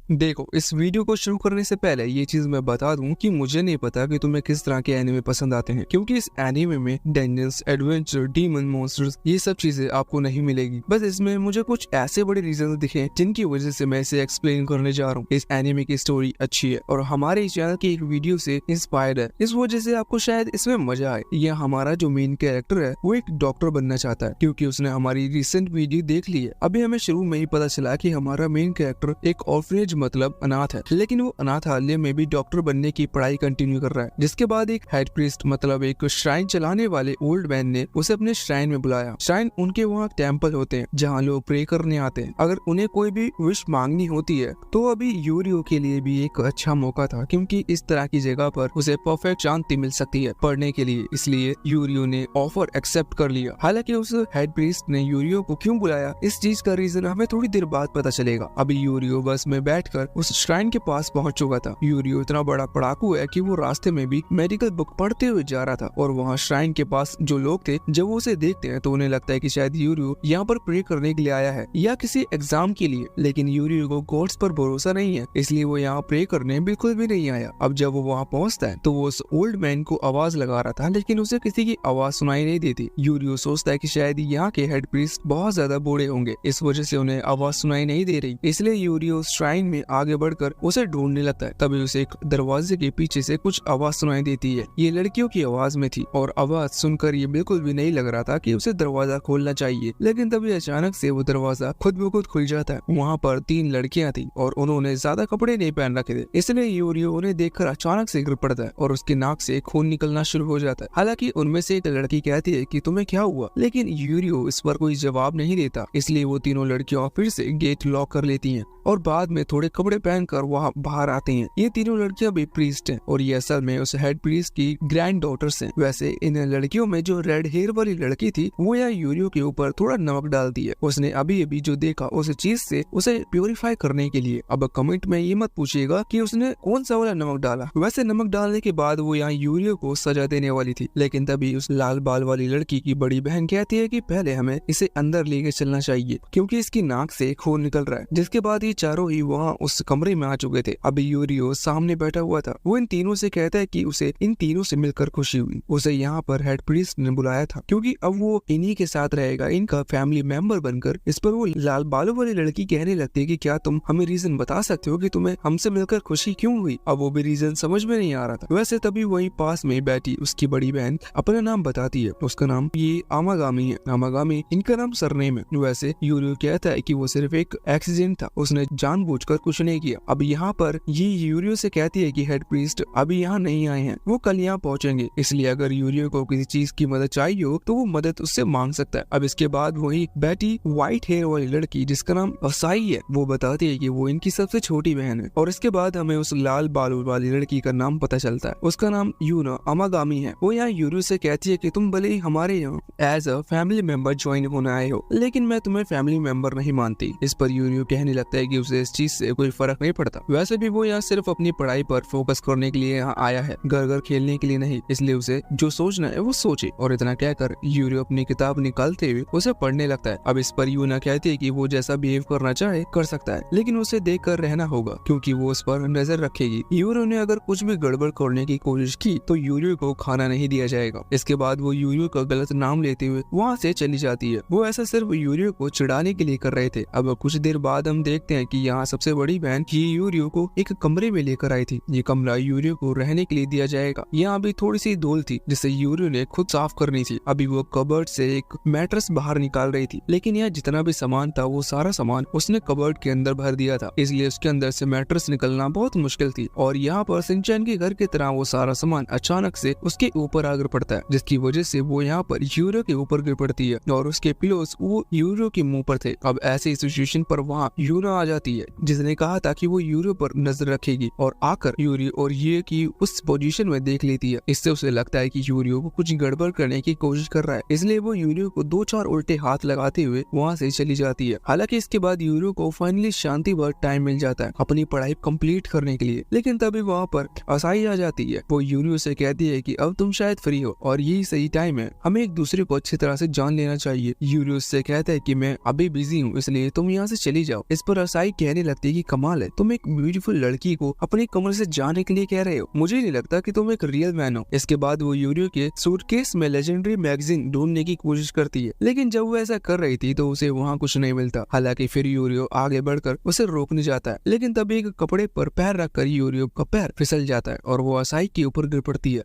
देखो, इस वीडियो को शुरू करने से पहले ये चीज मैं बता दूं कि मुझे नहीं पता कि तुम्हें किस तरह के एनिमे पसंद आते हैं, क्योंकि इस एनिमे में डंजन्स, एडवेंचर, डीमन, मॉन्स्टर्स ये सब चीजें आपको नहीं मिलेगी। बस इसमें मुझे कुछ ऐसे बड़े रीजन दिखे जिनकी वजह से मैं इसे एक्सप्लेन करने जा रहा हूँ। इस एनिमे की स्टोरी अच्छी है और हमारे चैनल की एक वीडियो से इंस्पायर्ड है, इस वजह से आपको शायद इसमें मजा आए। यह हमारा जो मेन कैरेक्टर है वो एक डॉक्टर बनना चाहता है, क्योंकि उसने हमारी रिसेंट वीडियो देख ली है। अभी हमें शुरू में ही पता चला कि हमारा मेन कैरेक्टर एक ऑर्फनेज मतलब अनाथ है, लेकिन वो अनाथालय में भी डॉक्टर बनने की पढ़ाई कंटिन्यू कर रहा है। जिसके बाद एक हेड प्रीस्ट मतलब एक श्राइन चलाने वाले ओल्ड मैन ने उसे अपने श्राइन में बुलाया। श्राइन उनके वहाँ टेम्पल होते हैं जहाँ लोग प्रे करने आते हैं। अगर उन्हें कोई भी विश मांगनी होती है तो अभी यूरियो के लिए भी एक अच्छा मौका था, क्योंकि इस तरह की जगह पर उसे परफेक्ट शांति मिल सकती है पढ़ने के लिए। इसलिए यूरियो ने ऑफर एक्सेप्ट कर लिया। हालांकि उस हेड प्रीस्ट ने यूरियो को क्यों बुलाया, इस चीज का रीजन हमें थोड़ी देर बाद पता चलेगा। अभी यूरियो बस में बैठकर उस श्राइन के पास पहुंच चुका था। यूरियो इतना बड़ा पढ़ाकू है कि वो रास्ते में भी मेडिकल बुक पढ़ते हुए जा रहा था, और वहाँ श्राइन के पास जो लोग थे जब वो उसे देखते हैं तो उन्हें लगता है कि शायद यूरियो यहाँ पर प्रे करने के लिए आया है या किसी एग्जाम के लिए। लेकिन यूरियो को गॉड्स पर भरोसा नहीं है, इसलिए वो यहाँ प्रे करने बिल्कुल भी नहीं आया। अब जब वो वहाँ पहुँचता है तो वो उस ओल्ड मैन को आवाज लगा रहा था, लेकिन उसे किसी की आवाज सुनाई नहीं देती। यूरियो सोचता है कि शायद यहाँ के हेड प्रीस्ट बहुत ज्यादा बूढ़े होंगे, इस वजह से उन्हें आवाज सुनाई नहीं दे रही। इसलिए यूरियो श्राइन में आगे बढ़कर उसे ढूंढने लगता है। तभी उसे एक दरवाजे के पीछे से कुछ आवाज सुनाई देती है। ये लड़कियों की आवाज में थी और आवाज सुनकर ये बिल्कुल भी नहीं लग रहा था कि उसे दरवाजा खोलना चाहिए। लेकिन तभी अचानक से वो दरवाजा खुद ब खुद खुल जाता है। वहाँ पर 3 लड़कियां थी और उन्होंने ज्यादा कपड़े नहीं पहन रखे थे, इसलिए यूरियो उन्हें देखकर अचानक से गिर पड़ता है और उसके नाक से खून निकलना शुरू हो जाता है। हालांकि उनमें से एक लड़की कहती है कि तुम्हें क्या हुआ, लेकिन यूरियो इस पर कोई जवाब नहीं देता। इसलिए वो तीनों लड़कियां फिर से गेट लॉक कर लेती हैं और बाद में थोड़े कपड़े पहनकर वहाँ बाहर आती हैं। ये तीनों लड़कियां भी प्रीस्ट हैं और ये असल में उस हेड प्रीस्ट की ग्रैंड डॉटर्स हैं। वैसे इन लड़कियों में जो रेड हेयर वाली लड़की थी वो यहाँ यूरियो के ऊपर थोड़ा नमक डालती है। उसने अभी अभी जो देखा उस चीज से उसे प्योरीफाई करने के लिए। अब कमेंट में ये मत पूछिएगा कि उसने कौन सा वाला नमक डाला। वैसे नमक डालने के बाद वो यहाँ यूरियो को सजा देने वाली थी, लेकिन तभी उस लाल बाल वाली लड़की की बड़ी बहन कहती है कि पहले हमें इसे अंदर लेके चलना चाहिए, क्योंकि इसकी नाक से खून निकल रहा है। जिसके बाद ये चारों ही वहाँ उस कमरे में आ चुके थे। अभी यूरियो सामने बैठा हुआ था। वो इन तीनों से कहता है कि उसे इन तीनों से मिलकर खुशी हुई। उसे यहाँ पर हेड प्रीस्ट ने बुलाया था क्योंकि अब वो इन्हीं के साथ रहेगा, इनका फैमिली मेंबर बनकर। इस पर वो लाल बालों वाली लड़की कहने लगती है कि क्या तुम हमें रीजन बता सकते हो कि तुम्हें हमसे मिलकर खुशी क्यों हुई। अब वो भी रीजन समझ में नहीं आ रहा था। वैसे तभी वही पास में बैठी उसकी बड़ी बहन अपना नाम बताती है। उसका नाम ये आमागामी है। आमागामी इनका नाम सरनेम है। वैसे यूरियो कहता है कि वो सिर्फ एक एक्सीडेंट था, उसने जानबूझकर कुछ नहीं किया। अब यहाँ पर ये यूरियो से कहती है कि हेड प्रीस्ट अभी यहाँ नहीं आए हैं, वो कल यहाँ पहुँचेंगे, इसलिए अगर यूरियो को किसी चीज की मदद चाहिए हो तो वो मदद उससे मांग सकता है। अब इसके बाद वही बैठी व्हाइट हेयर वाली लड़की जिसका नाम असाई है वो बताती है कि वो इनकी सबसे छोटी बहन है। और इसके बाद हमें उस लाल बालों वाली लड़की का नाम पता चलता है। उसका नाम यूना आमागामी है। वो यहाँ यूरियो से कहती है कि तुम भले ही हमारे यहाँ as a family member join होने आए हो, लेकिन मैं तुम्हें फैमिली मेंबर नहीं मानती। इस पर यूरियो कहने लगता है कि उसे इस चीज से कोई फर्क नहीं पड़ता। वैसे भी वो यहाँ सिर्फ अपनी पढ़ाई पर फोकस करने के लिए यहाँ आया है, घर घर खेलने के लिए नहीं। इसलिए उसे जो सोचना है वो सोचे। और इतना कहकर यूरियो अपनी किताब निकालते हुए उसे पढ़ने लगता है। अब इस पर यूना कहती है कि वो जैसा बिहेव करना चाहे कर सकता है, लेकिन उसे देख कर रहना होगा क्योंकि वो उस पर नजर रखेगी। यूरियो ने अगर कुछ भी गड़बड़ करने की कोशिश की तो यूरियो को खाना नहीं दिया जाएगा। इसके बाद वो यूरियो का गलत नाम लेते हुए वहाँ से चली जाती है। वो ऐसा सिर्फ यूरियो को चिढ़ाने के लिए कर रहे थे। अब कुछ देर बाद हम देखते हैं कि यहाँ सबसे बड़ी बहन ये यूरियो को एक कमरे में लेकर आई थी। ये कमरा यूरियो को रहने के लिए दिया जाएगा। यहाँ अभी थोड़ी सी धूल थी जिसे यूरियो ने खुद साफ करनी थी। अभी वो कबर्ड से एक मैट्रेस बाहर निकाल रही थी, लेकिन यहाँ जितना भी सामान था वो सारा सामान उसने कबर्ड के अंदर भर दिया था, इसलिए उसके अंदर से मैट्रेस निकलना बहुत मुश्किल थी। और यहाँ पर सिंचैन के घर की तरह वो सारा सामान अचानक से उसके ऊपर आ गिर पड़ता है, जिसकी वजह से वो यहाँ पर यूरियो के ऊपर गिर पड़ती है और उसके पिलोस वो यूरियो के मुंह पर थे। अब ऐसी सिचुएशन पर वहाँ यूना आ जाती है जिसने कहा था कि वो यूरियो पर नजर रखेगी, और आकर यूरियो और ये की उस पोजीशन में देख लेती है। इससे उसे लगता है कि यूरियो को कुछ गड़बड़ करने की कोशिश कर रहा है, इसलिए वो यूरियो को 2-4 उल्टे हाथ लगाते हुए वहाँ से चली जाती है। हालांकि इसके बाद यूरियो को फाइनली शांति भर टाइम मिल जाता है अपनी पढ़ाई कंप्लीट करने के लिए। लेकिन तभी वहाँ पर असाई आ जाती है। वो यूरियो से कहती है कि अब तुम शायद फ्री हो और यही सही टाइम है, हमें एक दूसरे को अच्छी तरह से जान लेना चाहिए। यूरियो से कहता है कि मैं अभी बिजी हूँ, इसलिए तुम यहाँ से चली जाओ। इस पर असाई कहने लगती है कि कमाल है, तुम एक ब्यूटीफुल लड़की को अपने कमरे से जाने के लिए कह रहे हो, मुझे नहीं लगता कि तुम एक रियल मैन हो। इसके बाद वो यूरियो के सूटकेस में लेजेंडरी मैगजीन ढूंढने की कोशिश करती है, लेकिन जब वो ऐसा कर रही थी तो उसे वहाँ कुछ नहीं मिलता। हालांकि फिर यूरियो आगे बढ़कर उसे रोकने जाता है, लेकिन तभी एक कपड़े पर पैर रखकर यूरियो का पैर फिसल जाता है और वो असाई के ऊपर गिर पड़ती है।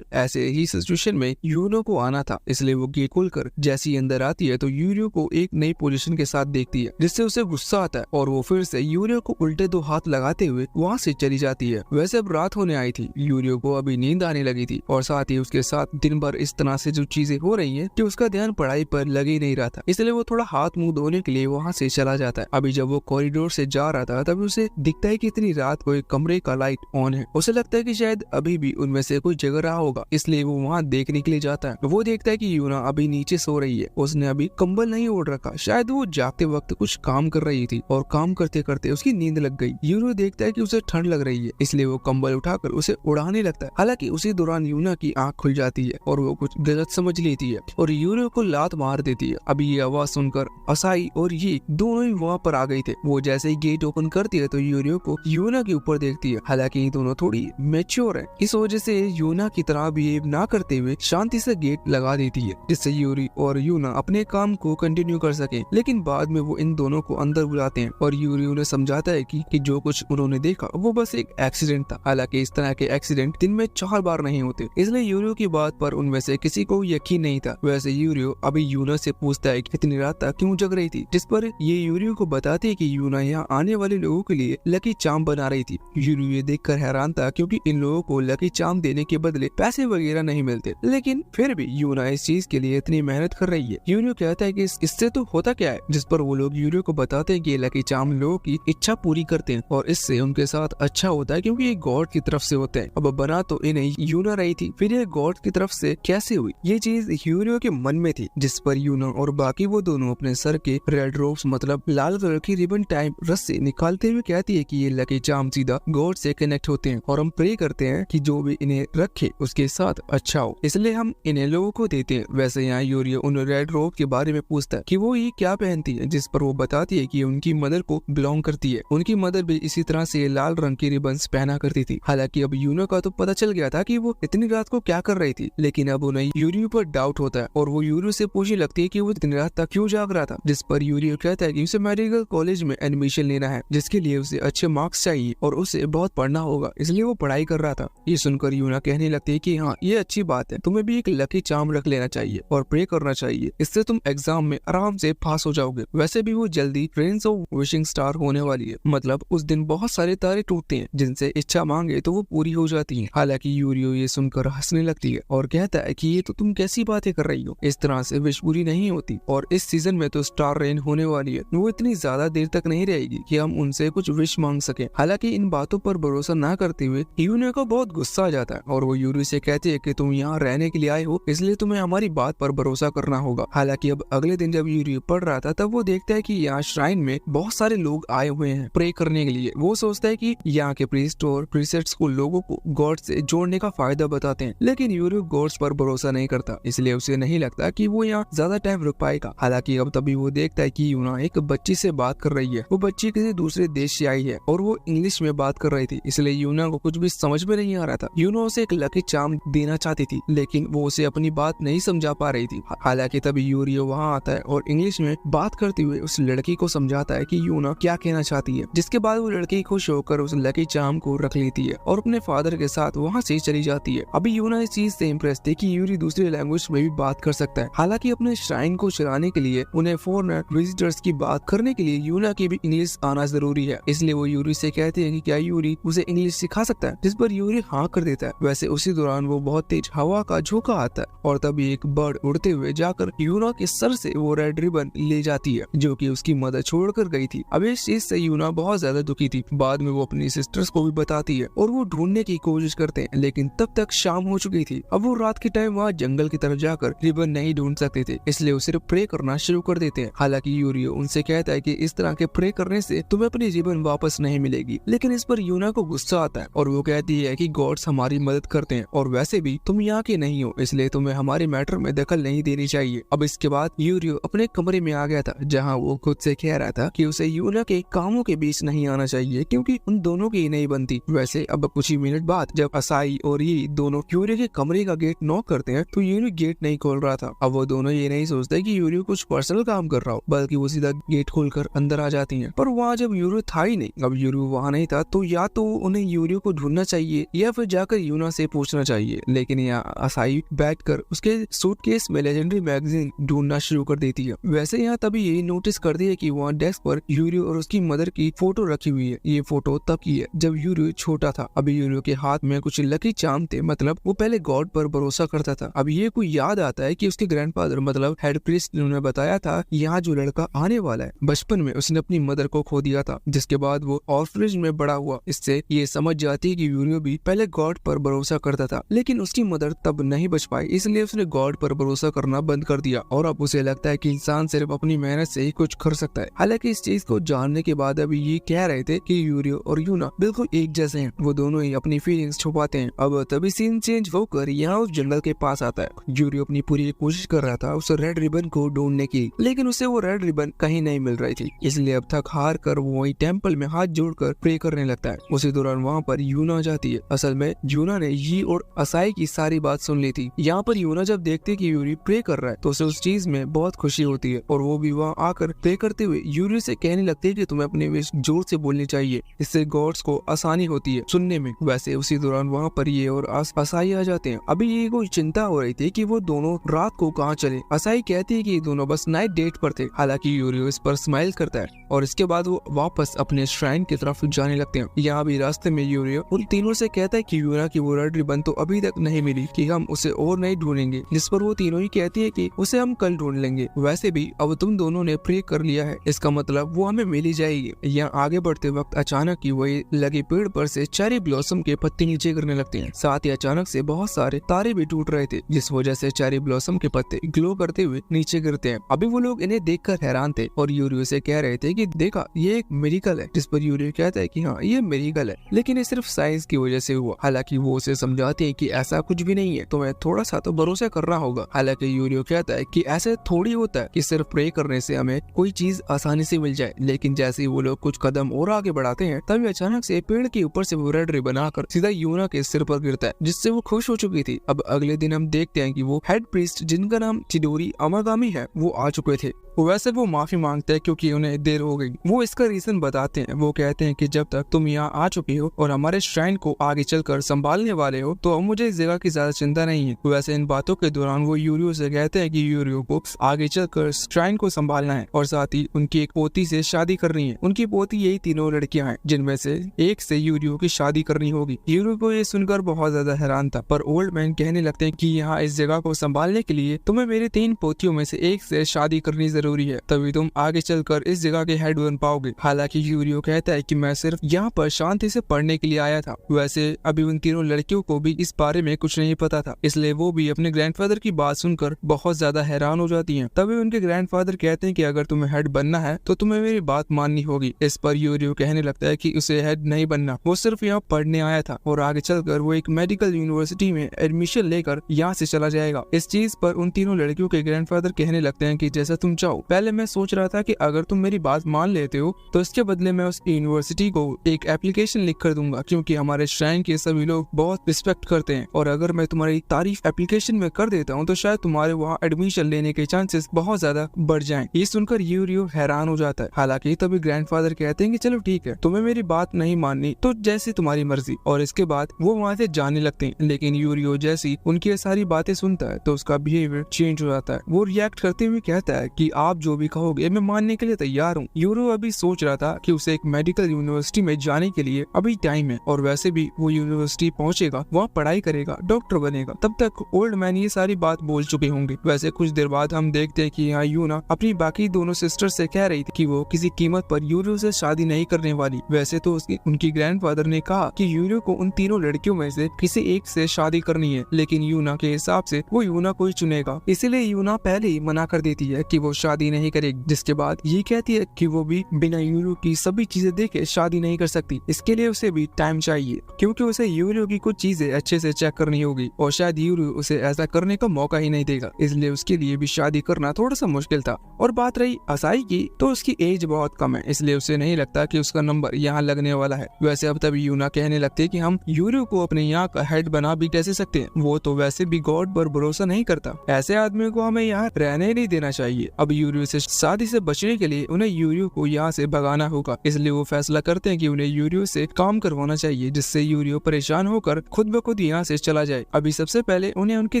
ऐसे ही सिचुएशन में यूनो को आना था, इसलिए वो गेट खोलकर जैसे ही अंदर आती है तो यूरियो को एक नई पोजीशन के साथ देखती है, जिससे उसे गुस्सा आता है और वो फिर से यूरियो को उल्टे 2 हाथ लगाते हुए वहाँ से चली जाती है। वैसे अब रात होने आई थी, यूरियो को अभी नींद आने लगी थी और साथ ही उसके साथ दिन भर इस तरह से जो चीजें हो रही है कि उसका ध्यान पढ़ाई पर लग ही नहीं रहा था, इसलिए वो थोड़ा हाथ मुंह धोने के लिए वहाँ से चला जाता है। अभी जब वो कॉरिडोर से जा रहा था तभी उसे दिखता है कि इतनी रात को एक कमरे का लाइट ऑन है। उसे लगता है कि शायद अभी भी उनमें से कोई जग रहा होगा, इसलिए वो वहाँ देखने के लिए जाता है। वो देखता है कि यूना अभी नीचे सो रही है, उसने अभी कंबल नहीं ओढ़ रखा, शायद वो जागते वक्त कुछ काम कर रही थी और काम करते करते उसकी नींद लग गई। यूनो देखता है कि उसे ठंड लग रही है, इसलिए वो कंबल उठाकर उसे उड़ाने लगता है। हालांकि उसी दौरान यूना की आंख खुल जाती है और वो कुछ गलत समझ लेती है और यूनो को लात मार देती है। अभी ये आवाज सुनकर असाई और ये दोनों ही वहाँ पर आ गए थे। वो जैसे ही गेट ओपन करती है तो यूरियो को यूना के ऊपर देखती है। हालांकि ये दोनों थोड़ी मैच्योर है, इस वजह से यूना की तरह बिहेव ना करते हुए शांति से गेट लगा देती है, जिससे यूरी और यूना अपने काम को कंटिन्यू कर सके। लेकिन बाद में वो इन दोनों को अंदर बुलाते हैं और यूरी उन्हें समझाता है कि जो कुछ उन्होंने देखा वो बस एक एक्सीडेंट था। हालांकि इस तरह के एक्सीडेंट दिन में 4 बार नहीं होते, इसलिए यूरियो की बात पर उनमें से किसी को यकीन नहीं था। वैसे यूरियो अभी यूना से पूछता है कि इतनी रात तक क्यों जग रही थी, जिस पर ये यूरियो को बताते है कि यूना यहाँ आने वाले लोगों के लिए लकी चार्म बना रही थी। यूरियो ये देखकर हैरान था क्योंकि इन लोगों को लकी चार्म देने के बदले पैसे वगैरह नहीं मिलते, लेकिन फिर भी यूना इस चीज के लिए इतनी मेहनत कर रही है। यूरियो कहता है कि इससे तो होता क्या है, जिस पर वो लोग यूरियो को बताते हैं कि लकी चार्म लोगों की इच्छा पूरी करते हैं और इससे उनके साथ अच्छा होता है क्योंकि ये गॉड की तरफ से होते हैं। अब बना तो इन्हें यूना रही थी, फिर ये गॉड की तरफ से कैसे हुई, ये चीज यूरियो के मन में थी, जिस पर यूना और बाकी वो दोनों अपने सर के रेड रोब्स मतलब लाल कलर की रिबन टाइप रस्से निकालते हुए कहती है कि ये लकी चार्म सीधा गॉड से कनेक्ट होते हैं और हम प्रे करते हैं कि जो भी इन्हें रखे उसके साथ अच्छा हो, इसलिए हम इन्हें लोगों को देते हैं। वैसे यहाँ यूरियो उन रेड रोब के बारे में पूछता है कि वो ये क्या पहनती है, जिस पर वो बताती है कि उनकी मदर को बिलोंग करती है, उनकी मदर भी इसी तरह से लाल रंग की रिबन्स पहना करती थी। हालांकि अब यूनो का तो पता चल गया था कि वो इतनी रात को क्या कर रही थी, लेकिन अब उन्हें यूरियो पर डाउट होता है और वो यूरियो से पूछने लगती है कि वो इतनी रात तक क्यों जाग रहा था, जिस पर यूरियो कहता है कि उसे मेडिकल कॉलेज में एडमिशन लेना है, जिसके लिए उसे अच्छे मार्क्स चाहिए और उसे बहुत पढ़ना होगा, इसलिए वो पढ़ाई कर रहा था। ये सुनकर यूना कहने लगती है कि हाँ ये अच्छी बात है, तुम्हें भी एक लकी चार्म रख लेना चाहिए और प्रे करना चाहिए, इससे तुम एग्जाम में आराम से पास हो जाओगे। वैसे भी वो जल्दी प्रिंस ऑफ विशिंग स्टार होने वाली है, मतलब उस दिन बहुत सारे तारे टूटते हैं जिनसे इच्छा मांगे तो वो पूरी हो जाती है। हालांकि यूरियो ये सुनकर हंसने लगती है और कहता है कि ये तो तुम कैसी बातें कर रही हो, इस तरह से विश पूरी नहीं होती और इस सीजन में तो स्टार रेन होने वाली है, वो इतनी ज्यादा देर तक नहीं रहेगी कि हम उनसे कुछ विश मांग सके। हालांकि इन बातों पर भरोसा न करते हुए यूरियो को बहुत गुस्सा आ जाता है और वो यूरियो से कहती है कि तुम यहाँ रहने के लिए आए हो, इसलिए तुम्हें हमारी बात पर भरोसा करना होगा। हालांकि अब अगले दिन जब यूरियो पढ़ रहा था तब वो देखता है कि यहाँ श्राइन में बहुत सारे लोग आए हुए हैं प्रे करने के लिए। वो सोचता है कि यहाँ के प्रीस्ट और प्रीसेट्स को लोगों को गॉड से जोड़ने का फायदा बताते हैं, लेकिन यूरियो गॉड्स पर भरोसा नहीं करता, इसलिए उसे नहीं लगता कि वो यहाँ ज्यादा टाइम रुक पाएगा। हालांकि अब तभी वो देखता है कि यूना एक बच्ची से बात कर रही है। वो बच्ची किसी दूसरे देश से आई है और वो इंग्लिश में बात कर रही थी, इसलिए यूना को कुछ भी समझ में नहीं आ रहा था। यूना उसे एक लकी चार्म देना चाहती थी, लेकिन वो उसे अपनी बात नहीं समझा पा रही थी। हालांकि तभी यूरियो वहाँ आता है और इंग्लिश में बात करते हुए उस लड़की को समझाता है कि यूना क्या कहना चाहती है, जिसके बाद वो लड़की खुश होकर उस लकी चार्म को रख लेती है और अपने फादर के साथ वहाँ से चली जाती है। अभी यूना इस चीज से इम्प्रेस थी कि यूरी दूसरी लैंग्वेज में भी बात कर सकता है। हालांकि अपने श्राइन को चलाने के लिए उन्हें फॉरेनर विजिटर्स की बात करने के लिए यूना की भी इंग्लिश आना जरूरी है, इसलिए वो यूरी से कहते हैं कि क्या यूरी उसे इंग्लिश सिखा सकता है, जिस पर यूरी हाँ कर देता है। वैसे उसी दौरान वो बहुत तेज हवा का झोंका आता है और तभी एक बर्ड उड़ते हुए जाकर यूना के सर से वो रेड रिबन ले जाती है जो कि उसकी मदर छोड़कर गई थी। अब इस चीज से यूना बहुत ज्यादा दुखी थी। बाद में वो अपनी सिस्टर्स को भी बताती है और वो ढूंढने की कोशिश करते हैं, लेकिन तब तक शाम हो चुकी थी। अब वो रात के टाइम वहाँ जंगल की तरफ जाकर रिबन नहीं ढूंढ सकते थे, इसलिए वो सिर्फ प्रे करना शुरू कर देते हैं। हालांकि यूरियो उनसे कहता है कि इस तरह के प्रे करने से तुम्हें अपनी रिबन वापस नहीं मिलेगी, लेकिन इस पर यूना को गुस्सा आता है और वो कहती है कि गॉड्स हमारी मदद करते हैं और वैसे भी तुम यहाँ के नहीं हो, इसलिए तुम्हें हमारे मैटर में दखल नहीं देनी चाहिए। अब इसके बाद यूरियो अपने कमरे में आ गया था, जहाँ वो खुद से कह रहा था कि उसे यूना के कामों के बीच नहीं आना चाहिए क्योंकि उन दोनों की नहीं बनती। वैसे अब कुछ ही मिनट बाद जब असाई और ये दोनों यूरियो के कमरे का गेट नॉक करते हैं तो यूरियो गेट नहीं खोल रहा था। अब वो दोनों ये नहीं सोचते कि यूरियो कुछ पर्सनल काम कर रहा हो, बल्कि वो सीधा गेट खोलकर अंदर आ जाती हैं। पर वहाँ जब यूरियो था ही नहीं, अब यूरियो वहाँ नहीं था तो या तो उन्हें यूरियो को ढूंढना चाहिए या फिर जाकर यूना से पूछना चाहिए। लेकिन यहाँ असाई बैठकर उसके सूटकेस में लेजेंडरी मैगजीन ढूंढना शुरू कर देती है। वैसे यहाँ तभी यही नोटिस करती है कि वहाँ डेस्क पर यूरियो और उसकी मदर की फोटो रखी हुई है। ये फोटो तब की है जब यूरियो छोटा था। अभी यूरियो के हाथ में कुछ लकी चार्म थे, मतलब वो पहले गॉड पर भरोसा करता था। अब ये कोई याद आता है कि उसके ग्रैंडफादर मतलब हेड प्रीस्ट ने उन्हें बताया था यहाँ जो लड़का आने वाला है, बचपन में उसने अपनी मदर को खो दिया था, जिसके बाद वो ऑर्फनेज में बड़ा हुआ। इससे ये समझ जाती है कि यूरियो भी पहले गॉड पर भरोसा करता था, लेकिन उसकी मदर तब नहीं बच पाई, इसलिए उसने गॉड पर भरोसा करना बंद कर दिया और अब उसे लगता है कि इंसान सिर्फ अपनी मेहनत से ही कुछ कर सकता है। हालांकि इस चीज को जानने के बाद अभी ये कह रहे थे कि यूरियो और यूना बिल्कुल एक जैसे हैं, वो दोनों ही अपनी फीलिंग्स छुपाते हैं। अब तभी सीन चेंज होकर यहाँ उस जंगल के पास आता है। यूरियो अपनी पूरी कोशिश कर रहा था उस रेड रिबन को ढूंढने की, लेकिन उसे वो रेड रिबन कहीं नहीं मिल रही थी, इसलिए अब थक हार कर वो वही टेम्पल में हाथ जोड़कर प्रे करने लगता है। उसी दौरान वहाँ पर यूना आ जाती है। असल में यूना ने यी और असाई की सारी बात सुन ली थी। यहाँ पर यूना जब देखती है कि यूरी प्रे कर रहा है तो उसे उस चीज में बहुत खुशी होती है और वो भी वहाँ आकर प्रे करते हुए यूरी से कहने लगती है कि तुम्हें अपने विश जोर से बोलनी चाहिए, इससे गॉड्स को आसानी होती है सुनने में। वैसे उसी दौरान वहाँ पर ये और असाई आ जाते हैं। अभी ये कोई चिंता हो रही थी कि वो दोनों रात को कहाँ चले। असाई कहती है कि ये दोनों बस नाइट डेट पर थे। हालांकि यूरियो इस पर स्माइल करता है और इसके बाद वो वापस अपने श्राइन की तरफ जाने लगते हैं। यहाँ भी रास्ते में यूरियो उन तीनों से कहता है कि यूना की वो रेड रिबन तो अभी तक नहीं मिली, कि हम उसे और नहीं ढूंढेंगे, जिस पर वो तीनों ही कहती है कि उसे हम कल ढूंढ लेंगे। वैसे भी अब तुम दोनों ने प्रे कर लिया है, इसका मतलब वो हमें मिल ही जाएगी। यहाँ आगे बढ़ते वक्त अचानक ही वही लगे पेड़ पर से चेरी ब्लॉसम के पत्ते नीचे गिरने लगते हैं। साथ ही अचानक से बहुत सारे तारे भी टूट रहे थे, जिस वजह से चेरी ब्लॉसम के पत्ते ग्लो करते हुए नीचे गिरते हैं। अभी वो लोग इन्हें देखकर हैरान थे और यूरियो से कह रहे थे कि देखा ये एक मिरेकल है, जिस पर यूरियो कहता है कि हाँ ये मिरेकल है, लेकिन ये सिर्फ साइंस की वजह से हुआ। हालांकि वो उसे समझाते हैं कि ऐसा कुछ भी नहीं है, तुम्हें थोड़ा सा तो भरोसा करना होगा। हालांकि यूरियो कहता है कि ऐसे थोड़ी होता है कि सिर्फ प्रे करने से हमें कोई चीज आसानी से मिल जाए। लेकिन जैसे ही वो लोग कुछ कदम और आगे बढ़ाते हैं तभी अचानक से पेड़ के ऊपर से वो रेड रिबन आकर सीधा यूना के सिर पर गिरता है, जिससे वो खुश हो चुकी थी। अब अगले दिन हम देखते हैं कि वो हेड प्रीस्ट जिनका नाम चिडोरी अमागामी है वो आ चुके थे। वैसे वो माफी मांगते हैं क्योंकि उन्हें देर हो गई। वो इसका रीजन बताते हैं। वो कहते हैं कि जब तक तुम यहाँ आ चुकी हो और हमारे श्राइन को आगे चलकर संभालने वाले हो तो अब मुझे इस जगह की ज्यादा चिंता नहीं है। वैसे इन बातों के दौरान वो यूरियो से कहते हैं कि यूरियो को आगे चलकर श्राइन को संभालना है और साथ ही उनकी एक पोती से शादी करनी है। उनकी पोती यही तीनों लड़कियां हैं, जिनमें से एक से यूरियो की शादी करनी होगी। यूरियो को ये सुनकर बहुत ज्यादा हैरान था, पर ओल्ड मैन कहने लगते हैं कि यहाँ इस जगह को संभालने के लिए तुम्हें मेरी 3 पोतियों में से एक से शादी करनी जरूरी है, तभी तुम आगे चलकर इस जगह के हेड बन पाओगे। हालांकि यूरियो कहता है कि मैं सिर्फ यहाँ पर शांति से पढ़ने के लिए आया था। वैसे अभी उन तीनों लड़कियों को भी इस बारे में कुछ नहीं पता था, इसलिए वो भी अपने ग्रैंडफादर की बात सुनकर बहुत ज्यादा हैरान हो जाती हैं। तभी उनके ग्रैंडफादर कहते हैं कि अगर तुम्हें हेड बनना है तो तुम्हें मेरी बात माननी होगी। इस पर यूरियो कहने लगता है कि उसे हेड नहीं बनना, वो सिर्फ यहाँ पढ़ने आया था और आगे चलकर वो एक मेडिकल यूनिवर्सिटी में एडमिशन लेकर यहाँ से चला जाएगा। इस चीज पर उन तीनों लड़कियों के ग्रैंडफादर कहने लगते हैं कि जैसा तुम चाहो। पहले मैं सोच रहा था कि अगर तुम मेरी बात मान लेते हो तो इसके बदले मैं उस यूनिवर्सिटी को एक एप्लीकेशन लिख कर दूंगा, क्योंकि हमारे श्राइन के सभी लोग बहुत रिस्पेक्ट करते हैं और अगर मैं तुम्हारी तारीफ एप्लीकेशन में कर देता हूँ तो शायद तुम्हारे वहाँ एडमिशन लेने के चांसेस बहुत ज्यादा बढ़ जाएं। ये सुनकर यूरियो हैरान हो जाता है। हालांकि तभी ग्रैंडफादर कहते हैं कि चलो ठीक है, तुम्हें मेरी बात नहीं माननी तो जैसी तुम्हारी मर्जी, और इसके बाद वो वहाँ से जाने लगते हैं। लेकिन यूरियो जैसी उनकी सारी बातें सुनता है तो उसका बिहेवियर चेंज हो जाता है। वो रिएक्ट करते हुए कहता है कि आप जो भी कहोगे मैं मानने के लिए तैयार हूँ। यूरो अभी सोच रहा था कि उसे एक मेडिकल यूनिवर्सिटी में जाने के लिए अभी टाइम है और वैसे भी वो यूनिवर्सिटी पहुंचेगा, वहाँ पढ़ाई करेगा, डॉक्टर बनेगा। तब तक ओल्ड मैन ये सारी बात बोल चुके होंगे। वैसे कुछ देर बाद हम देखते हैं कि यहाँ यूना अपनी बाकी दोनों सिस्टर से कह रही थी कि वो किसी कीमत पर यूरो से शादी नहीं करने वाली। वैसे तो उनकी ग्रैंडफादर ने कहा कि यूरो को उन तीनों लड़कियों में से किसी एक से शादी करनी है, लेकिन यूना के हिसाब से वो यूना को ही चुनेगा। इसीलिए यूना पहले ही मना कर देती है कि वो शादी शादी नहीं करेगी, जिसके बाद ये कहती है कि वो भी बिना यूरियो की सभी चीजें देखे शादी नहीं कर सकती। इसके लिए उसे भी टाइम चाहिए, क्योंकि उसे यूरियो की कुछ चीजें अच्छे से चेक करनी होगी और शायद यूरियो उसे ऐसा करने का मौका ही नहीं देगा, इसलिए उसके लिए भी शादी करना थोड़ा सा मुश्किल था। और बात रही असाई की, तो उसकी एज बहुत कम है, इसलिए उसे नहीं लगता कि उसका नंबर यहाँ लगने वाला है। वैसे अब तभी यूना कहने लगते कि हम यूरियो को अपने यहाँ का हेड बना भी कैसे सकते हैं, वो तो वैसे भी गॉड पर भरोसा नहीं करता, ऐसे आदमी को हमें यहाँ रहने नहीं देना चाहिए। अब यूरियो से शादी से बचने के लिए उन्हें यूरियो को यहाँ से भगाना होगा, इसलिए वो फैसला करते हैं कि उन्हें यूरियो से काम करवाना चाहिए, जिससे यूरियो परेशान होकर खुद ब खुद यहाँ से चला जाए। अभी सबसे पहले उन्हें उनके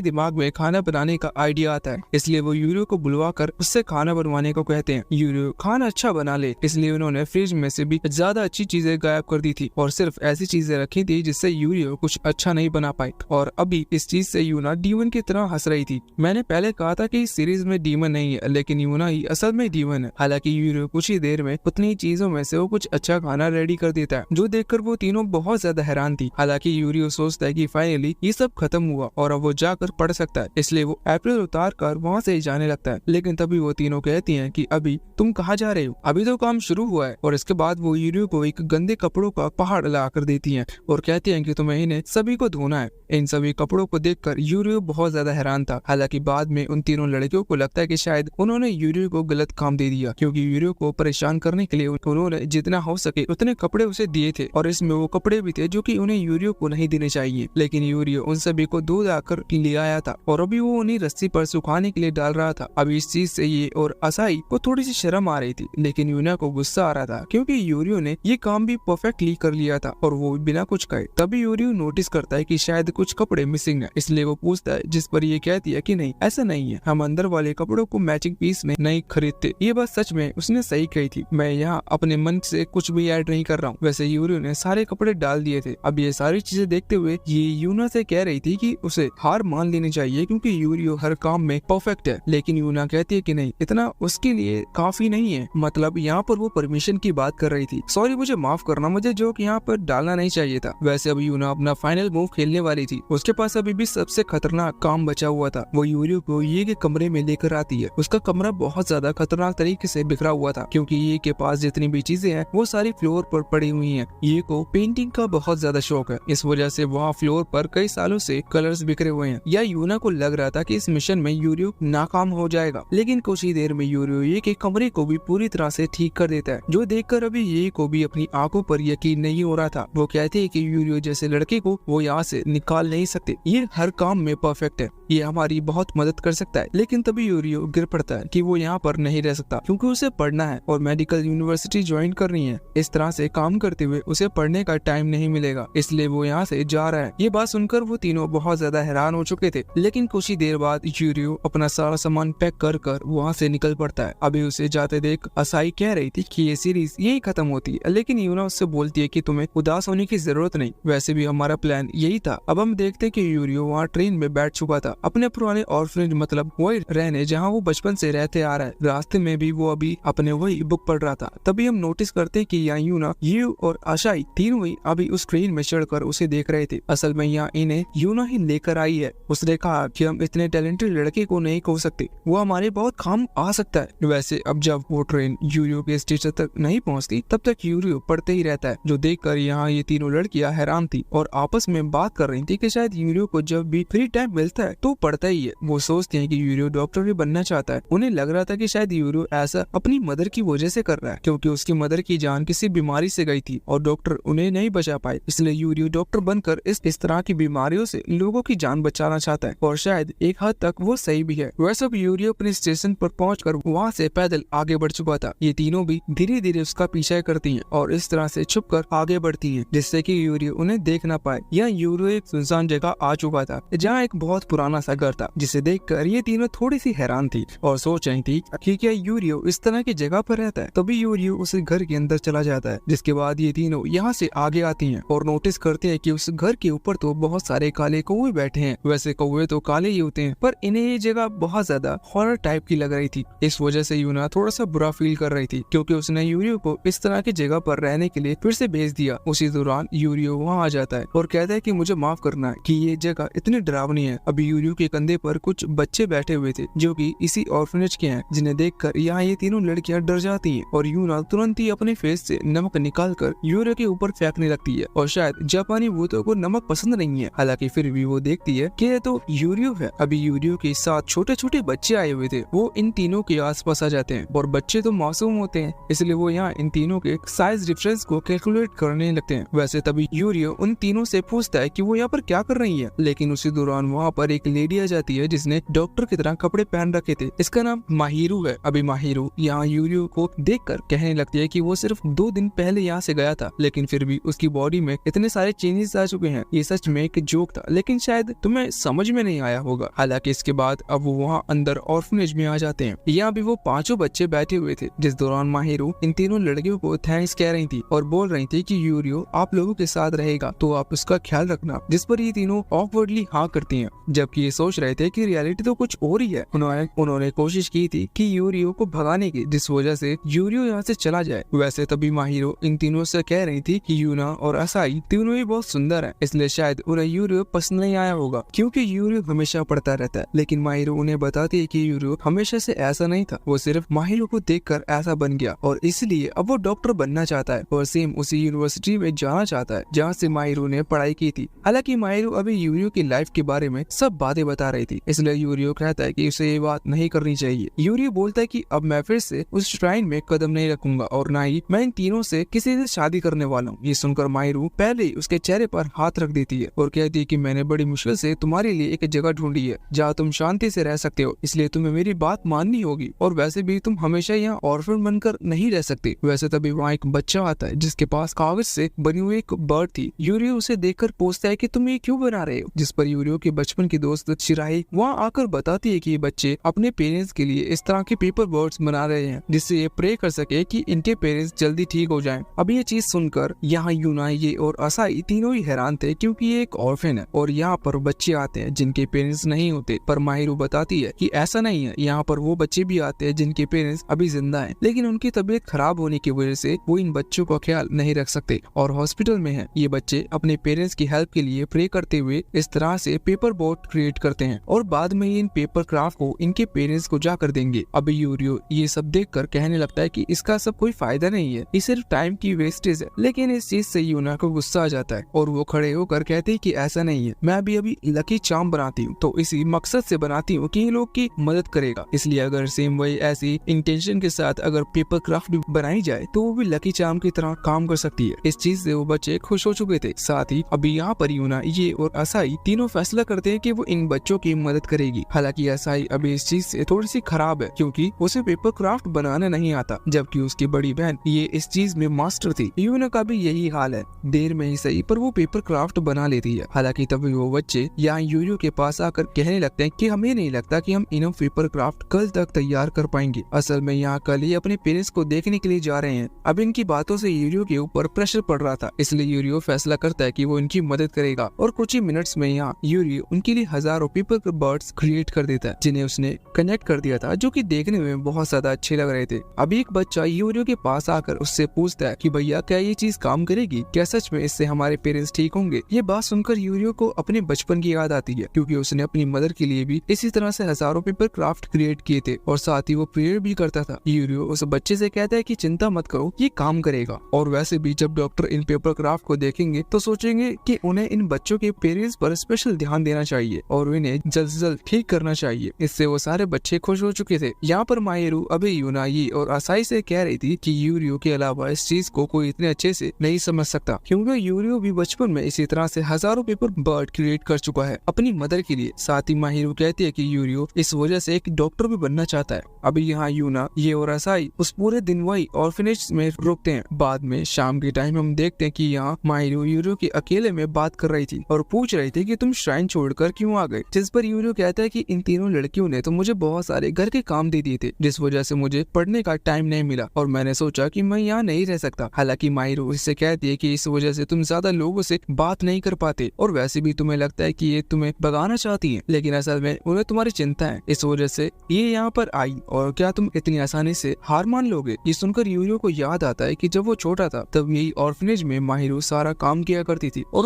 दिमाग में खाना बनाने का आइडिया आता है, इसलिए वो यूरियो को बुलवाकर उससे खाना बनवाने को कहते हैं। यूरियो खाना अच्छा बना ले, इसलिए उन्होंने फ्रिज में से भी ज्यादा अच्छी चीजें गायब कर दी थी और सिर्फ ऐसी चीजें रखी थी जिससे यूरियो कुछ अच्छा नहीं बना पाए। और अभी इस चीज से यूना डीमन की तरह हंस रही थी। मैंने पहले कहा था कि इस सीरीज में डीमन नहीं है, लेकिन यूना ही असल में डीमन है। हालांकि यूरियो कुछ ही देर में उतनी चीजों में से वो कुछ अच्छा खाना रेडी कर देता है, जो देखकर वो तीनों बहुत ज्यादा हैरान थी। हालांकि यूरियो सोचता है कि फाइनली ये सब खत्म हुआ और अब वो जाकर पढ़ सकता है, इसलिए वो अप्रैल उतार कर वहाँ से जाने लगता है। लेकिन तभी वो तीनों कहती हैं कि अभी तुम कहाँ जा रहे हो, अभी तो काम शुरू हुआ है। और इसके बाद वो यूरियो को एक गंदे कपड़ों का पहाड़ ला कर देती हैं और कहती हैं कि तुम्हें इन्हें सभी को धोना है। इन सभी कपड़ों को देखकर यूरियो बहुत ज्यादा हैरान था। हालांकि बाद में उन तीनों लड़कियों को लगता है कि शायद उन्होंने यूरियो को गलत काम दे दिया, क्योंकि यूरियो को परेशान करने के लिए उन्होंने जितना हो सके उतने कपड़े उसे दिए थे और इसमें वो कपड़े भी थे जो कि उन्हें यूरियो को नहीं देने चाहिए। लेकिन यूरियो उन सभी को दूध आकर ले आया था और अभी वो उन्हें रस्सी पर सुखाने के लिए डाल रहा था। अभी इस चीज से ये और असाई को थोड़ी सी शर्म आ रही थी, लेकिन यूना को गुस्सा आ रहा था, क्योंकि यूरियो ने ये काम भी परफेक्टली कर लिया था और वो बिना कुछ कहे। तभी यूरियो नोटिस करता है कि शायद कुछ कपड़े मिसिंग है, इसलिए वो पूछता है, जिस पर ये कहती है कि नहीं, ऐसा नहीं है, हम अंदर वाले कपड़ों को मैचिंग पीस में नहीं खरीदते। ये बात सच में उसने सही कही थी, मैं यहाँ अपने मन से कुछ भी ऐड नहीं कर रहा हूँ। वैसे यूरियो ने सारे कपड़े डाल दिए थे। अब ये सारी चीजें देखते हुए ये यूना से कह रही थी कि उसे हार मान लेनी चाहिए, क्योंकि यूरियो हर काम में परफेक्ट है। लेकिन यूना कहती है कि नहीं, इतना उसके लिए काफी नहीं है। मतलब यहाँ पर वो परमिशन की बात कर रही थी। सॉरी, मुझे माफ करना, मुझे जोक यहाँ पर डालना नहीं चाहिए था। वैसे अब यूना अपना फाइनल मूव खेलने वाली थी। उसके पास अभी भी सबसे खतरनाक काम बचा हुआ था। वो यूरियो को ये के कमरे में लेकर आती है। उसका कमरा बहुत ज्यादा खतरनाक तरीके से बिखरा हुआ था, क्योंकि ये के पास जितनी भी चीजें हैं वो सारी फ्लोर पर पड़ी हुई हैं। ये को पेंटिंग का बहुत ज्यादा शौक है, इस वजह से वहाँ फ्लोर पर कई सालों से कलर्स बिखरे हुए हैं। या यूना को लग रहा था कि इस मिशन में यूरियो नाकाम हो जाएगा, लेकिन कुछ ही देर में यूरियो ये के कमरे को भी पूरी तरह से ठीक कर देता है, जो देखकर अभी ये को भी अपनी आंखों पर यकीन नहीं हो रहा था। वो कहते हैं कि यूरियो जैसे लड़के को वो यहाँ से निकाल नहीं सकते, ये हर काम में परफेक्ट है, ये हमारी बहुत मदद कर सकता है। लेकिन तभी यूरियो गिर पड़ता है कि वो यहाँ पर नहीं रह सकता, क्योंकि उसे पढ़ना है और मेडिकल यूनिवर्सिटी ज्वाइन करनी है। इस तरह से काम करते हुए उसे पढ़ने का टाइम नहीं मिलेगा, इसलिए वो यहाँ से जा रहा है। ये बात सुनकर वो तीनों बहुत ज्यादा हैरान हो चुके थे। लेकिन कुछ ही देर बाद यूरियो अपना सारा सामान पैक कर वहाँ से निकल पड़ता है। अभी उसे जाते देख असाई कह रही थी कि ये सीरीज यही खत्म होती है, लेकिन यूना उससे बोलती है कि तुम्हें उदास होने की जरूरत नहीं, वैसे भी हमारा प्लान यही था। अब हम देखते कि यूरियो वहाँ ट्रेन में बैठ चुका था, अपने पुराने ऑर्फनेज मतलब वही रहने जहाँ वो बचपन से रहते आ रहा है। रास्ते में भी वो अभी अपने वही बुक पढ़ रहा था। तभी हम नोटिस करते हैं कि यहाँ यूना, यू और असाई तीनों ही अभी उस ट्रेन में चढ़कर उसे देख रहे थे। असल में यहाँ इन्हें यूना ही लेकर आई है। उसने कहा कि हम इतने टैलेंटेड लड़के को नहीं खो सकते, वो हमारे बहुत काम आ सकता है। वैसे अब जब वो ट्रेन यूरियो के स्टेशन तक नहीं पहुँचती, तब तक यूरियो पढ़ते ही रहता है, जो देखकर यहाँ ये तीनों लड़कियां हैरान थी और आपस में बात कर रही थी कि शायद यूरियो को जब भी फ्री टाइम मिलता है तो पढ़ता ही है। वो सोचती हैं कि यूरियो डॉक्टर भी बनना चाहता है। उन्हें लग रहा था कि शायद यूरियो ऐसा अपनी मदर की वजह से कर रहा है, क्योंकि उसकी मदर की जान किसी बीमारी से गई थी और डॉक्टर उन्हें नहीं बचा पाए, इसलिए यूरियो डॉक्टर बनकर इस तरह की बीमारियों से लोगों की जान बचाना चाहता है और शायद एक हद तक वो सही भी है। वैसे अब यूरियो अपने स्टेशन पर पहुंचकर वहाँ से पैदल आगे बढ़ चुका था। ये तीनों भी धीरे धीरे उसका पीछा करती हैं और इस तरह से छुपकर आगे बढ़ती हैं, जिससे कि यूरियो उन्हें देख ना पाए। यहाँ यूरियो एक सुनसान जगह आ चुका था, जहाँ एक बहुत पुराना सा घर था, जिसे देखकर ये तीनों थोड़ी सी हैरान थी और सोच रही थी कि क्या यूरियो इस तरह की जगह पर रहता है। तभी यूरियो उस घर के अंदर चला जाता है, जिसके बाद ये तीनों यहाँ से आगे आती हैं और नोटिस करते हैं कि उस घर के ऊपर तो बहुत सारे काले कौवे बैठे हैं। वैसे कौवे तो काले ही होते हैं, पर इन्हें ये जगह बहुत ज्यादा हॉरर टाइप की लग रही थी। इस वजह से यूना थोड़ा सा बुरा फील कर रही थी, क्योंकि उसने यूरियो को इस तरह की जगह पर रहने के लिए फिर से भेज दिया। उसी दौरान यूरियो वहाँ आ जाता है और कहता है कि मुझे माफ करना है कि ये जगह इतनी डरावनी है। अभी यूरियो के कंधे पर कुछ बच्चे बैठे हुए थे जो कि इसी ऑर्फनेज के हैं, जिन्हें देखकर यहाँ ये तीनों लड़कियां डर जाती हैं और यूना तुरंत ही अपने फेस से नमक निकालकर यूरियो के ऊपर फेंकने लगती है। और शायद जापानी भूतों को नमक पसंद नहीं है, हालांकि फिर भी वो देखती है कि ये तो यूरियो है। अभी यूरियो के साथ छोटे छोटे बच्चे आए हुए थे, वो इन तीनों के आसपास आ जाते हैं और बच्चे तो मासूम होते हैं, इसलिए वो यहाँ इन तीनों के साइज डिफरेंस को कैलकुलेट करने लगते हैं। वैसे तभी यूरियो उन तीनों से पूछता है कि वो यहाँ पर क्या कर रही है, लेकिन उसी दौरान वहाँ पर एक लेडी आ जाती है जिसने डॉक्टर की तरह कपड़े पहन रखे थे। इसका नाम माहिरू है। अभी माहिरू यहाँ यूरियो को देखकर कहने लगती है कि वो सिर्फ 2 दिन पहले यहाँ से गया था, लेकिन फिर भी उसकी बॉडी में इतने सारे चेंजेस आ चुके हैं। ये सच में एक जोक था, लेकिन शायद तुम्हें समझ में नहीं आया होगा। हालांकि इसके बाद अब वो वहाँ अंदर ऑर्फनेज में आ जाते हैं। यहाँ भी वो 5 बच्चे बैठे हुए थे, जिस दौरान माहिरू इन तीनों लड़कियों को थैंक्स कह रही थी और बोल रही थी कि यूरियो आप लोगों के साथ रहेगा तो आप उसका ख्याल रखना, जिस पर ये तीनों ऑकवर्डली हाँ करती हैं, जबकि ये सोच रहे थे कि रियलिटी तो कुछ और ही है। उन्होंने कोशिश की थी कि यूरियो को भगाने की, जिस वजह से यूरियो यहाँ से चला जाए। वैसे तभी माहिरो इन तीनों से कह रही थी कि यूना और असाई तीनों ही बहुत सुंदर हैं, इसलिए शायद उन्हें यूरियो पसंद नहीं आया होगा, क्योंकि यूरियो हमेशा पढ़ता रहता है। लेकिन माहिरो उन्हें बताती है कि यूरियो हमेशा से ऐसा नहीं था, वो सिर्फ माहिरो को देखकर ऐसा बन गया और इसलिए अब वो डॉक्टर बनना चाहता है और सेम उसी यूनिवर्सिटी में जाना चाहता है जहाँ से माहिरो ने पढ़ाई की थी। हालांकि माहिरो अभी यूरियो की लाइफ के बारे में सब बातें बता रही थी, इसलिए यूरियो कहता है कि उसे ये बात नहीं करनी चाहिए। यूरियो बोलता है कि अब मैं फिर से उस श्राइन में कदम नहीं रखूंगा और ना ही मैं इन तीनों से किसी से शादी करने वाला हूँ। ये सुनकर माहिरो पहले ही उसके चेहरे पर हाथ रख देती है और कहती है कि मैंने बड़ी मुश्किल से तुम्हारे लिए एक जगह ढूंढी है जहाँ तुम शांति से रह सकते हो, इसलिए तुम्हें मेरी बात माननी होगी और वैसे भी तुम हमेशा यहाँ ऑर्फन बनकर नहीं रह सकते। वैसे तभी वहाँ एक बच्चा आता है जिसके पास कागज से बनी हुई एक बर्ड थी। यूरियो उसे देखकर पूछता है कि तुम ये क्यों बना रहे हो, जिस पर यूरियो के बचपन की दोस्त शिराही वहाँ आकर बताती है कि ये बच्चे अपने पेरेंट्स के लिए इस तरह के पेपर बर्ड्स बना रहे हैं जिससे ये प्रे कर सके कि इनके पेरेंट्स जल्दी ठीक हो जाएं। अब ये चीज सुनकर यहाँ यूना, ये और असाई तीनों ही हैरान थे, क्योंकि ये एक ऑर्फन है और यहाँ पर बच्चे आते हैं जिनके पेरेंट्स नहीं होते। पर माहिरो बताती है कि ऐसा नहीं है, यहाँ पर वो बच्चे भी आते हैं जिनके पेरेंट्स अभी जिंदा हैं, लेकिन उनकी तबीयत खराब होने की वजह से वो इन बच्चों का ख्याल नहीं रख सकते और हॉस्पिटल में है। ये बच्चे अपने पेरेंट्स की हेल्प के लिए प्रे करते हुए इस तरह से पेपर बोट क्रिएट करते हैं और बाद में इन पेपर क्राफ्ट को इनके पेरेंट्स को जाकर देंगे। अभी यूरियो ये सब देखकर कहने लगता है कि इसका सब कोई फायदा नहीं है, ये सिर्फ टाइम की वेस्टेज है। लेकिन इस चीज से यूना को गुस्सा आ जाता है और वो खड़े होकर कहते हैं कि ऐसा नहीं है, मैं अभी लकी चार्म बनाती हूँ तो इसी मकसद से बनाती हूँ कि इन लोग की मदद करेगा, इसलिए अगर सेम वही ऐसी इंटेंशन के साथ अगर पेपर क्राफ्ट भी बनाई जाए तो वो भी लकी चार्म की तरह काम कर सकती है। इस चीज से वो बच्चे खुश हो चुके थे। साथ ही अभी यहाँ पर यूना, ये और असाई तीनों फैसला करते हैं कि वो इन बच्चों की मदद करेगी। हालांकि असाई अभी इस चीज से थोड़ी सी खराब है क्योंकि उसे पेपर क्राफ्ट बनाना नहीं आता, जबकि उसकी बड़ी बहन ये इस चीज में मास्टर थी। यूना का भी यही हाल है, देर में ही सही पर वो पेपर क्राफ्ट बना लेती है। हालांकि तभी वो बच्चे यहाँ यूरियो के पास आकर कहने लगते हैं कि हमें नहीं लगता कि हम इनफ पेपर क्राफ्ट कल तक तैयार कर पाएंगे। असल में यहाँ कल ही अपने पेरेंट्स को देखने के लिए जा रहे हैं। अब इनकी बातों से यूरियो के ऊपर प्रेशर पड़ रहा था, इसलिए यूरियो फैसला करता है कि वो इनकी मदद करेगा और कुछ ही मिनट्स में यहाँ यूरियो उनके लिए हजारों पेपर बर्ड्स क्रिएट कर देता है जिन्हें उसने कनेक्ट कर दिया था, जो कि देखने में बहुत ज्यादा अच्छे लग रहे थे। अभी एक बच्चा यूरियो के पास आकर उससे पूछता है कि भैया क्या ये चीज काम करेगी, क्या सच में इससे हमारे पेरेंट्स ठीक होंगे। ये बात सुनकर यूरियो को अपने बचपन की याद आती है क्योंकि उसने अपनी मदर के लिए भी इसी तरह से हजारों पेपर क्राफ्ट क्रिएट किए थे और साथ ही वो प्रेयर भी करता था। यूरियो उस बच्चे से कहता है कि चिंता मत करो, ये काम करेगा। और वैसे भी जब डॉक्टर इन पेपर क्राफ्ट को देखेंगे तो सोचेंगे कि उन्हें इन बच्चों के पेरेंट्स पर स्पेशल ध्यान देना चाहिए और इन्हें जल्द से जल्द ठीक करना चाहिए। इससे वो सारे बच्चे खुश हो चुके थे। यहाँ पर माहिरू अभी यूनाई और असाई से कह रही थी कि यूरियो के अलावा इस चीज को कोई इतने अच्छे से नहीं समझ सकता, क्योंकि यूरियो भी बचपन में इसी तरह से हजारों पेपर बर्ड क्रिएट कर चुका है अपनी मदर के लिए। साथ ही माहिरू कहती है कि यूरियो इस वजह से एक डॉक्टर भी बनना चाहता है। अभी यहाँ यूना, ये और असाई उस पूरे दिन वही ऑर्फनेज में रुकते हैं। बाद में शाम के टाइम हम देखते हैं कि यहाँ माहिरू यूरियो के अकेले में बात कर रही थी और पूछ रही थी कि तुम श्राइन छोड़कर क्यों आ गए, जिस पर यूरियो कहता है कि इन तीनों लड़कियों ने तो मुझे बहुत सारे घर के काम दे दिए थे, जिस वजह से मुझे पढ़ने का टाइम नहीं मिला और मैंने सोचा कि मैं यहाँ नहीं रह सकता। हालांकि माहिरू इससे कहती है कि इस वजह से तुम ज्यादा लोगों से बात नहीं कर पाते और वैसे भी तुम्हें लगता है कि ये तुम्हें भगाना चाहती है, लेकिन असल में उन्हें तुम्हारी चिंता है, इस वजह से ये यहाँ पर आई और क्या तुम इतनी आसानी से हार मान लोगे। ये सुनकर यूरियो को याद आता है कि जब वो छोटा था तब यही ऑर्फनेज में माहिरू सारा काम किया करती थी और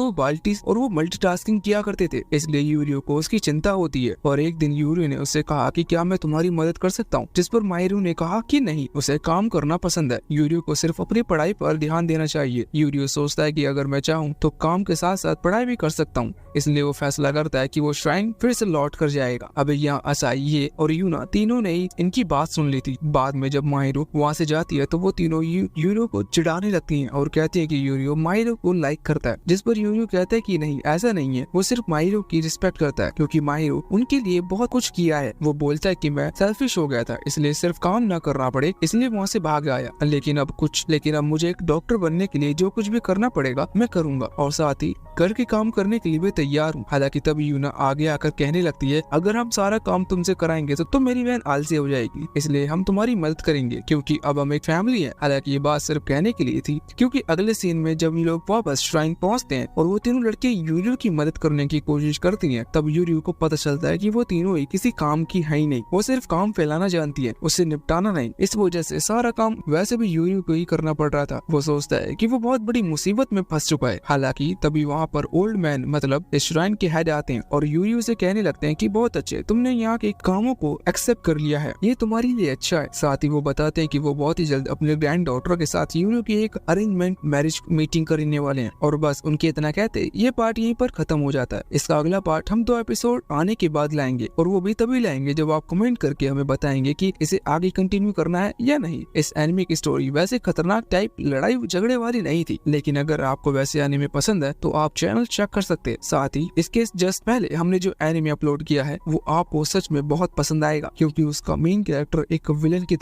वो मल्टीटास्किंग किया करते थे, इसलिए यूरियो को उसकी चिंता होती है और एक दिन यूरियो ने उससे कहा कि क्या मैं तुम्हारी मदद कर सकता हूँ, जिस पर माहिरो ने कहा कि नहीं, उसे काम करना पसंद है। यूरियो को सिर्फ अपनी पढ़ाई पर ध्यान देना चाहिए। यूरियो सोचता है कि अगर मैं चाहूँ तो काम के साथ साथ पढ़ाई भी कर सकता हूँ, इसलिए वो फैसला करता है कि वो श्राइन फिर से लौट कर जाएगा। अब यहाँ असाई, ये और यूना तीनों ने ही इनकी बात सुन ली थी। बाद में जब माहिरो वहाँ से जाती है तो वो तीनों यूरियो को चिढ़ाने लगती हैं और कहती है कि यूरियो माहिरो को लाइक करता है, जिस पर यूरियो कहता है कि नहीं, ऐसा नहीं है, वो सिर्फ माहिरो की रिस्पेक्ट करता है क्योंकि माहिरो उनके लिए बहुत कुछ किया है। वो बोलता है कि मैं सेल्फिश हो गया था, इसलिए सिर्फ काम न करना पड़े इसलिए वहाँ से भाग आया, लेकिन अब मुझे एक डॉक्टर बनने के लिए जो कुछ भी करना पड़ेगा मैं करूंगा और साथ ही घर के काम करने के लिए भी तैयार हूँ। हालांकि तब यूना आगे आकर कहने लगती है, अगर हम सारा काम तुमसे कराएंगे तो तुम मेरी बहन आलसी हो जाएगी, इसलिए हम तुम्हारी मदद करेंगे क्योंकि अब हम एक फैमिली है। हालांकि ये बात सिर्फ कहने के लिए थी क्योंकि अगले सीन में जब ये लोग वापस श्राइन पहुंचते हैं और वो तीनों लड़के यूरियो की मदद करने की कोशिश करती हैं, तब यूरियो को पता चलता है कि वो तीनों ही किसी काम की है ही नहीं, वो सिर्फ काम फैलाना जानती है, उससे निपटाना नहीं। इस वजह से सारा काम वैसे भी यूरियो को ही करना पड़ रहा था। वो सोचता है कि वो बहुत बड़ी मुसीबत में फंस चुका है। हालांकि तभी वहाँ पर ओल्ड मैन मतलब श्राइन के हेड आते हैं और यूरियो से कहने लगते हैं कि बहुत अच्छे, तुमने यहाँ के कामों को एक्सेप्ट कर लिया है, ये तुम्हारे लिए अच्छा है। साथ ही वो बताते हैं कि वो बहुत ही जल्द अपने ग्रैंड डॉटर के साथ यूरियो की एक अरेंजमेंट मैरिज मीटिंग करने वाले हैं और बस उनके इतना कहते ये पार्ट यहीं पर खत्म हो जाता है। इसका अगला पार्ट हम 2 एपिसोड आने के बाद लाएंगे और वो भी तभी लाएंगे जब आप कमेंट करके हमें बताएंगे कि इसे आगे कंटिन्यू करना है या नहीं। इस एनिमे की स्टोरी वैसे खतरनाक टाइप लड़ाई झगड़े वाली नहीं थी, लेकिन अगर आपको वैसे एनिमे पसंद है तो आप चैनल चेक कर सकते हैं। साथ ही इसके जस्ट पहले हमने जो एनिमे अपलोड किया है वो आपको सच में बहुत पसंद आएगा क्योंकि उसका मेन कैरेक्टर एक विलेन की